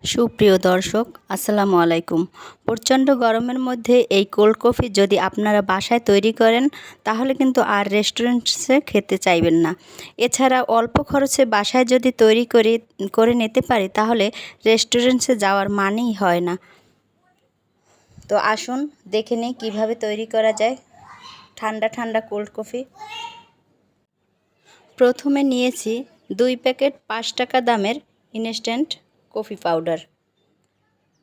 সুপ্রিয় দর্শক, আসসালামু আলাইকুম। প্রচণ্ড গরমের মধ্যে এই কোল্ড কফি যদি আপনারা বাসায় তৈরি করেন তাহলে কিন্তু আর রেস্টুরেন্টসে খেতে চাইবেন না। এছাড়া অল্প খরচে বাসায় যদি তৈরি করে নিতে পারি তাহলে রেস্টুরেন্টসে যাওয়ার মানেই হয় না। তো আসুন দেখে নিই কীভাবে তৈরি করা যায় ঠান্ডা ঠান্ডা কোল্ড কফি। প্রথমে নিয়েছি 2 প্যাকেট 5 টাকা দামের ইনস্ট্যান্ট কফি পাউডার।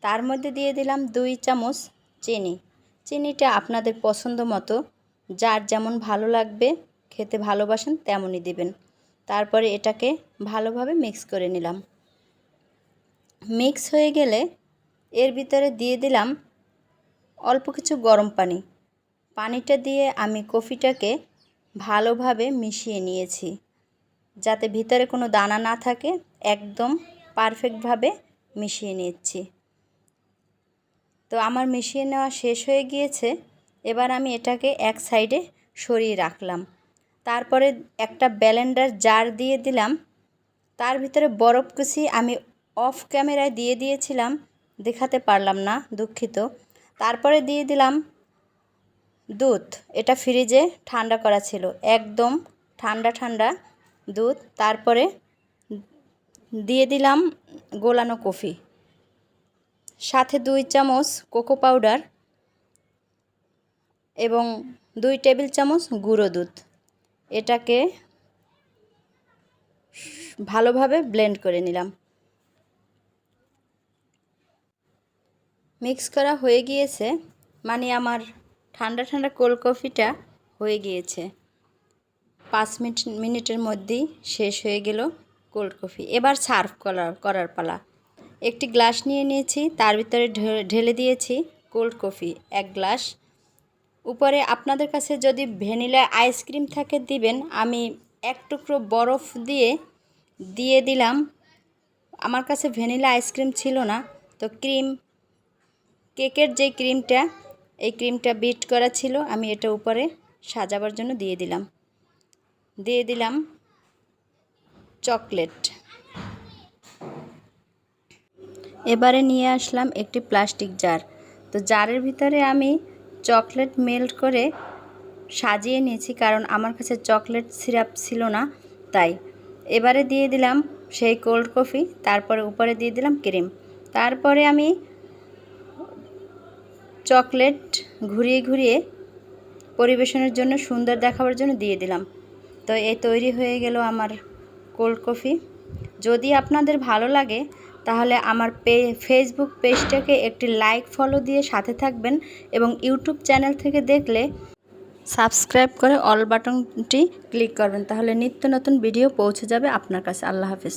তার মধ্যে দিয়ে দিলাম 2 চামচ চিনি। চিনিটা আপনাদের পছন্দ মতো, যার যেমন ভালো লাগবে খেতে ভালোবাসেন তেমনই দিবেন। তারপরে এটাকে ভালোভাবে মিক্স করে নিলাম। মিক্স হয়ে গেলে এর ভিতরে দিয়ে দিলাম অল্প কিছু গরম পানি। পানিটা দিয়ে আমি কফিটাকে ভালোভাবে মিশিয়ে নিয়েছি, যাতে ভিতরে কোনো দানা না থাকে। একদম পারফেক্টভাবে মিশিয়ে নিচ্ছি। তো আমার মিশিয়ে নেওয়া শেষ হয়ে গিয়েছে। এবার আমি এটাকে এক সাইডে সরিয়ে রাখলাম। তারপরে একটা ব্লেন্ডার জার দিয়ে দিলাম। তার ভিতরে বরফ কুচি আমি অফ ক্যামেরায় দিয়ে দিয়েছিলাম, দেখাতে পারলাম না, দুঃখিত। তারপরে দিয়ে দিলাম দুধ। এটা ফ্রিজে ঠান্ডা করা ছিল, একদম ঠান্ডা ঠান্ডা দুধ। তারপরে দিয়ে দিলাম গোলানো কফি, সাথে 2 চামচ কোকো পাউডার এবং 2 টেবিল চামচ গুঁড়ো দুধ। এটাকে ভালোভাবে ব্লেন্ড করে নিলাম। মিক্স করা হয়ে গিয়েছে, মানে আমার ঠান্ডা ঠান্ডা কোল্ড কফিটা হয়ে গিয়েছে। 5 মিনিটের মধ্যেই শেষ হয়ে গেল কোল্ড কফি। এবার সার্ভ করার পালা। একটি গ্লাস নিয়ে নিয়েছি, তার ভিতরে ঢেলে দিয়েছি কোল্ড কফি 1 গ্লাস। উপরে আপনাদের কাছে যদি ভ্যানিলা আইসক্রিম থাকে দিবেন। আমি 1 টুকরো বরফ দিয়ে দিলাম। আমার কাছে ভ্যানিলা আইসক্রিম ছিল না, তো কেকের যে ক্রিমটা, এই ক্রিমটা বিট করা ছিল, আমি এটা উপরে সাজাবার জন্য দিয়ে দিলাম চকলেট। এবারে নিয়ে আসলাম একটি প্লাস্টিক জার। তো জারের ভিতরে আমি চকলেট মেল্ট করে সাজিয়ে নিয়েছি, কারণ আমার কাছে চকলেট সিরাপ ছিল না তাই। এবারে দিয়ে দিলাম সেই কোল্ড কফি, তারপরে উপরে দিয়ে দিলাম ক্রিম। তারপরে আমি চকলেট ঘুরিয়ে ঘুরিয়ে পরিবেশনের জন্য, সুন্দর দেখাবার জন্য দিয়ে দিলাম। তো এই তৈরি হয়ে গেল আমার কোল্ড কফি। যদি আপনাদের ভালো লাগে তাহলে আমার ফেসবুক পেজটাকে একটি লাইক ফলো দিয়ে সাথে থাকবেন, এবং ইউটিউব চ্যানেল থেকে দেখলে সাবস্ক্রাইব করে অল বাটনটি ক্লিক করবেন, তাহলে নিত্য নতুন ভিডিও পৌঁছে যাবে আপনার কাছে। আল্লাহ হাফেজ।